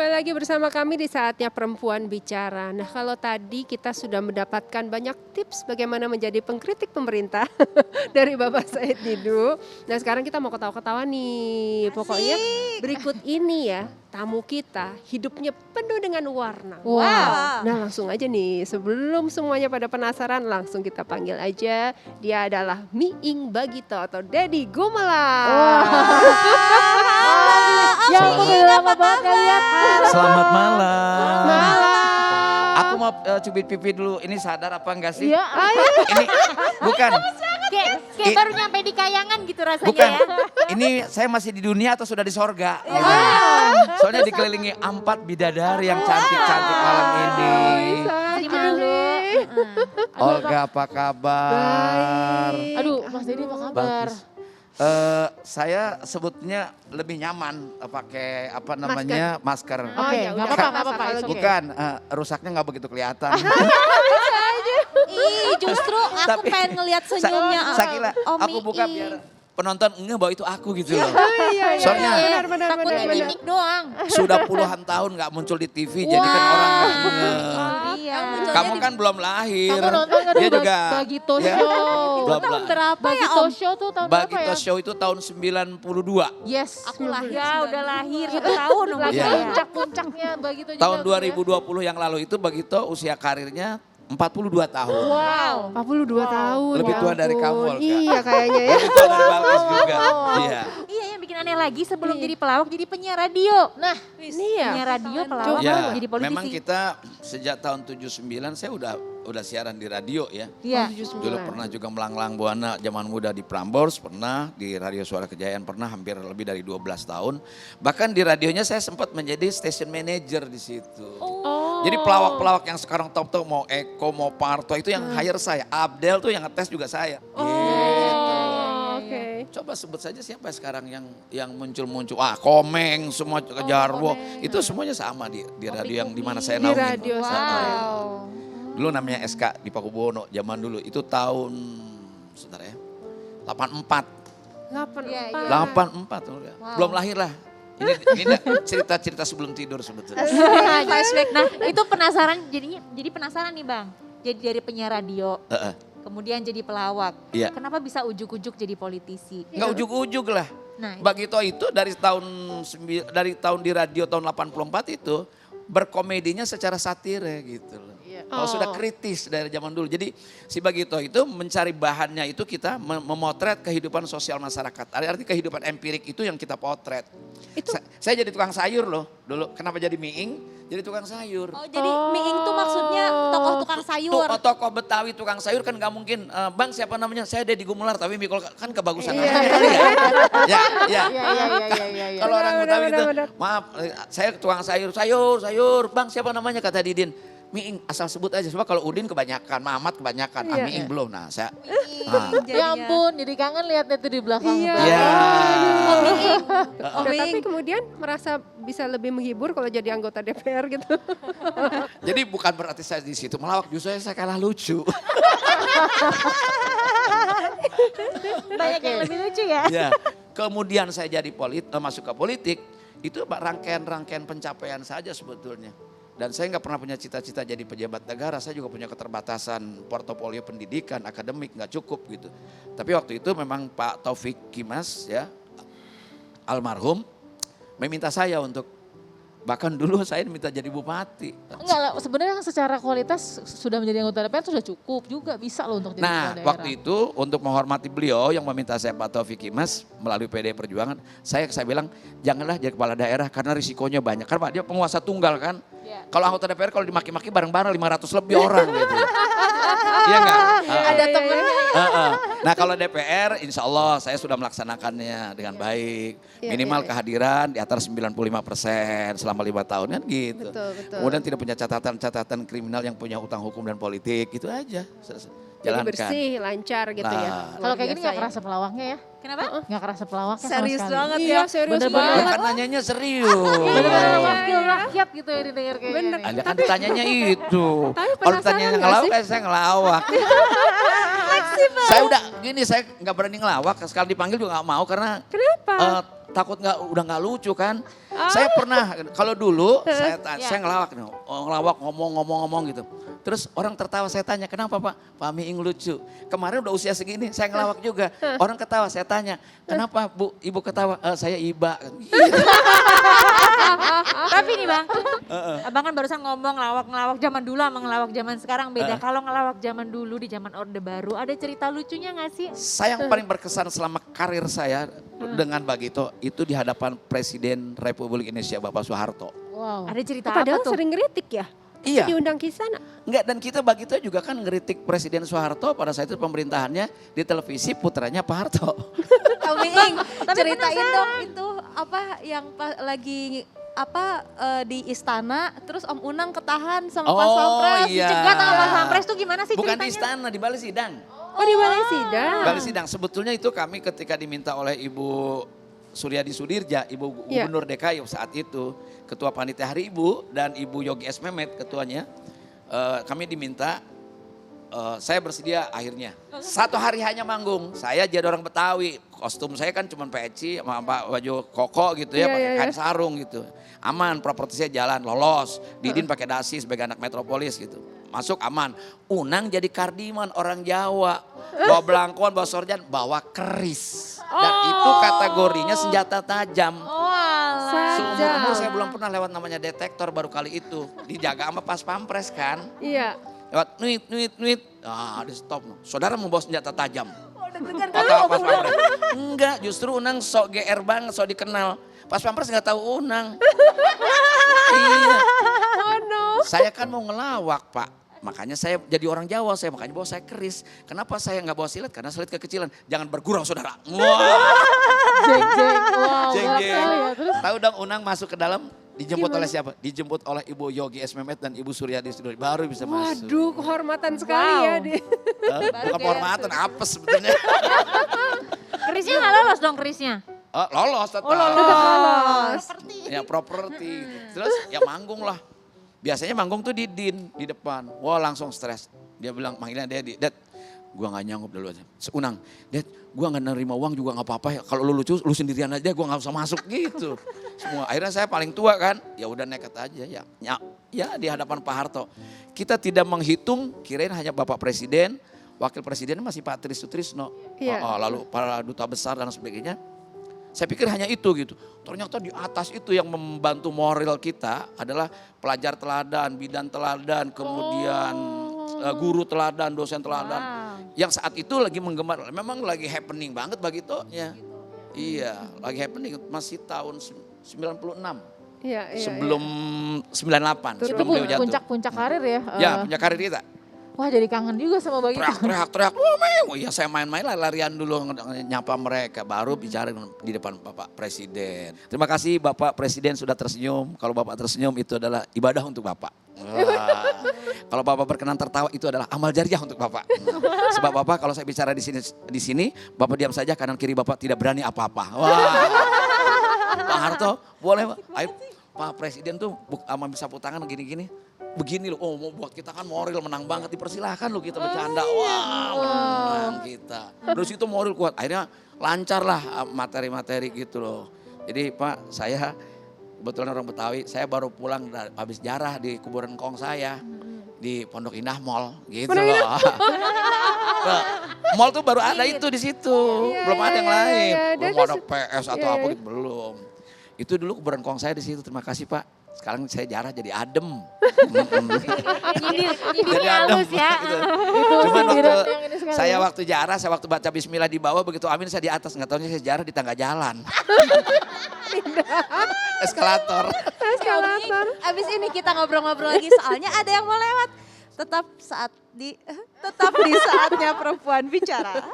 kembali lagi bersama kami di saatnya perempuan bicara. Nah, kalau tadi kita sudah mendapatkan banyak tips bagaimana menjadi pengkritik pemerintah dari Bapak Said Didu. Nah, sekarang kita mau ketawa-ketawa nih. Pokoknya berikut ini ya, tamu kita hidupnya penuh dengan warna. Wow. Nah, langsung aja nih, sebelum semuanya pada penasaran, langsung kita panggil aja. Dia adalah Miing Bagito atau Daddy Gumelar. Ya ampun, udah lama banget gak lihat. Selamat malam. Malam. Aku mau cubit pipi dulu. Ini sadar apa enggak sih? Iya. Ini bukan. Kayak baru nyampe di kayangan gitu rasanya Bukan. ya. Ini saya masih di dunia atau sudah di sorga? Gitu. Soalnya dikelilingi 4 bidadari yang cantik-cantik malam ini. Jadi malu. Olga apa kabar? Baik. Aduh, Mas Dedi apa kabar? Bagus. Saya sebutnya lebih nyaman pakai apa namanya masker. Oke, ya nggak udah, apa-apa, nggak nggak apa-apa. masalah. it's okay. Bukan, rusaknya nggak begitu kelihatan. Ih, justru aku Tapi- pengen ngelihat senyumnya Sakila, Om aku buka Ii. biar penonton enggak bahwa itu aku gitu loh. Iya, Soalnya benar. Takutnya gimmick doang. sudah puluhan tahun nggak muncul di TV, jadi kan orang nggak ngeh. Iya. Kamu kan belum lahir. Kamu nonton kan Dia juga. Bagito ya, Show. belum Tahun lah. berapa ya Bagito Om? Show tuh tahun berapa Bagito ya? Show itu tahun 92. Yes. Aku lahir. Ya udah lahir. 1 tahun umur Lagi Iya. saya. puncak-puncaknya Bagito juga. Tahun tuh ya. 2020 yang lalu itu Bagito usia karirnya 42 tahun. Wow. 42 tahun. Lebih ya tua dari ampun. kamu, Olga. Iya kayaknya ya. Lebih tua dari Balkis juga. Iya. Iya, yang bikin aneh lagi sebelum jadi pelawak jadi penyiar radio. Nah, Ini ya. Penyiar radio, pelawak, Ya, jadi politisi. memang kita sejak tahun 79 saya udah siaran di radio ya. Iya. Dulu pernah juga melanglang buana zaman muda di Prambors, pernah di Radio Suara Kejayaan, pernah hampir lebih dari 12 tahun. Bahkan di radionya saya sempat menjadi station manager di situ. Jadi pelawak-pelawak yang sekarang top-top mau Eko, mau Parto itu yang hire saya. Abdel tuh yang ngetes juga saya. Gitu. Oh, oke. Coba sebut saja siapa sekarang yang muncul-muncul. Komeng, semua Jarwo. Itu semuanya sama di radio yang dimana saya Di naungin. radio Wow. Dulu namanya SK di Pakubuwono, zaman dulu itu tahun, sebentar ya, 84. 84. 84, belum lahir lah. Ini cerita-cerita sebelum tidur sebetulnya. Flashback. Nah, itu penasaran jadi penasaran nih Bang. Jadi dari penyiar radio, kemudian jadi pelawak. Iya. Kenapa bisa ujuk-ujuk jadi politisi? Nggak ujuk-ujuk lah. Nah, Bagito itu dari tahun di radio tahun 84 itu berkomedinya secara satire gitu loh. Kalau sudah kritis dari zaman dulu. Jadi si Bagito itu mencari bahannya itu kita memotret kehidupan sosial masyarakat. Arti kehidupan empirik itu yang kita potret. Saya jadi tukang sayur loh dulu. Kenapa jadi Miing? Jadi tukang sayur. oh jadi Miing tuh maksudnya tokoh tukang sayur. Tokoh Betawi tukang sayur kan gak mungkin. Bang siapa namanya? Saya Deddy Gumelar tapi Mikul kan kebagusan namanya. Ya. iya. Iya. Kalau orang Betawi itu, benar. maaf saya tukang sayur. Bang siapa namanya kata Didin. Miing asal sebut aja. Sebab kalau Udin kebanyakan, Mamat kebanyakan, Iya. Miing belum. Nah saya, Ya ampun, jadi kangen lihatnya tuh di belakang. Iya. Bang. ya. Nah, tapi kemudian merasa bisa lebih menghibur kalau jadi anggota DPR gitu. Jadi bukan berarti saya di situ melawak, justru saya kalah lucu. Banyak yang lebih lucu ya. Ya. Kemudian saya jadi masuk ke politik, itu rangkaian-rangkaian pencapaian saja sebetulnya. Dan saya nggak pernah punya cita-cita jadi pejabat negara, saya juga punya keterbatasan portofolio pendidikan, akademik nggak cukup gitu. Tapi waktu itu memang Pak Taufik Kimas ya, almarhum, meminta saya untuk, bahkan dulu saya minta jadi bupati. Enggak lah, sebenarnya secara kualitas sudah menjadi anggota DPR sudah cukup juga, bisa loh untuk jadi Nah, kepala daerah. waktu itu untuk menghormati beliau yang meminta saya Pak Taufik Kimas melalui PD Perjuangan, saya bilang janganlah jadi kepala daerah karena risikonya banyak. Karena Pak dia penguasa tunggal kan. Iya. Kalau anggota DPR kalau dimaki-maki bareng-bareng 500 lebih orang gitu. Iya enggak? Ada temen. Nah kalau DPR insya Allah saya sudah melaksanakannya dengan baik. Iya, Minimal iya. kehadiran di atas 95% selama 5 tahun kan gitu. Betul. Kemudian tidak punya catatan kriminal yang punya utang hukum dan politik, itu aja. Jadi Jalankan. bersih, lancar gitu ya. Nah. Kalau kayak gini Luar nggak biasa kerasa pelawaknya ya? Kenapa? Nggak kerasa pelawaknya Serius sama sekali. banget Iya, ya. serius Bener-bener. Ya banget. kan nanyanya serius. Bener-bener wakil rakyat gitu ya didengar kayak Bener. gini. Anda kan ditanyanya itu. Tapi Kalau penasaran ditanya nggak ngelawak, sih? saya ngelawak. Saya udah gini, saya nggak berani ngelawak. Sekali dipanggil juga nggak mau karena Kenapa? takut udah nggak lucu kan. Saya pernah, kalau dulu saya ngelawak nih, ngelawak ngomong gitu. Terus orang tertawa, saya tanya, kenapa Pak? Pak Miing lucu. Kemarin udah usia segini, saya ngelawak juga. Orang ketawa, saya tanya, kenapa Bu, Ibu ketawa? Saya iba. Tapi nih Bang, Abang kan barusan ngomong ngelawak zaman dulu sama ngelawak zaman sekarang beda. Kalau ngelawak zaman dulu di zaman Orde Baru, ada cerita lucunya gak sih? Saya yang paling berkesan selama karir saya dengan Bagito, itu di hadapan Presiden Republik Indonesia Bapak Soeharto. Wow. Ada cerita apa Padahal tuh? sering ngeritik ya. Iya. Diundang ke sana. Enggak, dan kita Bagito juga kan ngeritik Presiden Soeharto pada saat itu pemerintahannya di televisi putranya Pak Harto. Kami Ing, Tapi ceritain penasaran. dong itu apa yang lagi di istana terus Om Unang ketahan sama Pas Pampres. iya. Cegat sama Pas Pampres tuh gimana sih Bukan ceritanya? di istana, di Balai Sidang. Oh di Balai Sidang. Balai Sidang, sebetulnya itu kami ketika diminta oleh Ibu Suryadi Sudirja, Ibu Iya. Gubernur DKI saat itu, Ketua Panitia Hari Ibu dan Ibu Yogi S. Mehmet ketuanya, kami diminta, saya bersedia akhirnya. Satu hari hanya manggung, saya jadi orang Betawi, kostum saya kan cuma peci sama baju koko gitu ya, Iya, pakai iya, kain iya. sarung gitu. Aman, properti saya jalan, lolos. Didin pakai dasi sebagai anak metropolis gitu. Masuk aman. Unang jadi kardiman orang Jawa. Bawa belangkon, bawa sorjan, bawa keris. Dan itu kategorinya senjata tajam. Oh alah. Seumur-umur saya belum pernah lewat namanya detektor, baru kali itu. Dijaga sama Pas Pampres kan. Iya. Lewat nuit. Ah, di stop. Saudara membawa senjata tajam. Deg-degan Kata Pas Pampres. Enggak, justru Unang sok GR banget, sok dikenal. Pas Pampres nggak tahu Unang. Iya. Oh no. Saya kan mau ngelawak Pak. Makanya saya jadi orang Jawa, makanya bawa saya keris. Kenapa saya nggak bawa silet? Karena silet kekecilan. Jangan bergurau saudara. Wah, Jeng-jeng. Wow. jeng-jeng. Ya, terus Tahu dong Unang masuk ke dalam, dijemput oleh siapa? Dijemput oleh Ibu Yogi S. Mehmet dan Ibu Suryadi Sudirja. Baru bisa masuk. Waduh, kehormatan sekali ya. Bukan penghormatan, apes sebetulnya. Kerisnya gak lolos dong kerisnya? Lolos tetap. Lolos. Ya properti. Terus ya manggung lah. Biasanya manggung tuh di Din, di depan. Wah langsung stres. Dia bilang, manggilnya dia, Dad, gua gak nyanggup dulu aja. Unang, Dad, gua gak nerima uang juga gak apa-apa ya. Kalau lu lucu, lu sendirian aja, gua gak usah masuk gitu. Semua, akhirnya saya paling tua kan. Ya udah nekat aja ya. Ya di hadapan Pak Harto. Kita tidak menghitung, kirain hanya Bapak Presiden, Wakil Presiden masih Pak Tris Sutrisno. Iya. Lalu para duta besar dan sebagainya. Saya pikir hanya itu gitu. Ternyata di atas itu yang membantu moral kita adalah pelajar teladan, bidan teladan, kemudian guru teladan, dosen teladan. Yang saat itu lagi menggemar, memang lagi happening banget Bagitonya. Iya, lagi happening masih tahun 96. Iya. Sebelum 98, itu sebelum beliau jatuh. puncak karir ya. Ya, punya karir kita. Wah jadi kangen juga sama Bagito. Teriak. Oh iya saya main-main larian dulu nyapa mereka. Baru bicara di depan Bapak Presiden. Terima kasih Bapak Presiden sudah tersenyum. Kalau Bapak tersenyum itu adalah ibadah untuk Bapak. Wah. Kalau Bapak berkenan tertawa itu adalah amal jariah untuk Bapak. Sebab Bapak kalau saya bicara di sini Bapak diam saja, kanan kiri Bapak tidak berani apa-apa. Wah. Pak Harto boleh Pak. Ayo Pak Presiden tuh sama sapu tangan gini-gini. Begini loh, mau buat kita kan moral menang banget, dipersilahkan loh kita bercanda. Wah menang kita. Terus itu moral kuat, akhirnya lancar lah materi-materi gitu loh. Jadi Pak saya kebetulan orang Betawi, saya baru pulang habis jarah di kuburan kong saya. Di Pondok Indah Mall gitu loh. Mall tuh baru ada itu di situ, belum ada yang lain. Belum ada PS atau apa gitu, belum. Itu dulu kuburan kong saya di situ, terima kasih Pak. Sekarang saya jarah jadi adem. Nyindirnya halus ya. Gitu. Itu Cuman sindiran waktu yang ini sekali saya ya. waktu jarah, saya waktu baca bismillah di bawah, begitu amin saya di atas. Nggak tahunya saya jarah di tangga jalan. Eskalator. Abis ini kita ngobrol-ngobrol lagi soalnya ada yang mau lewat. Tetap di saatnya perempuan bicara.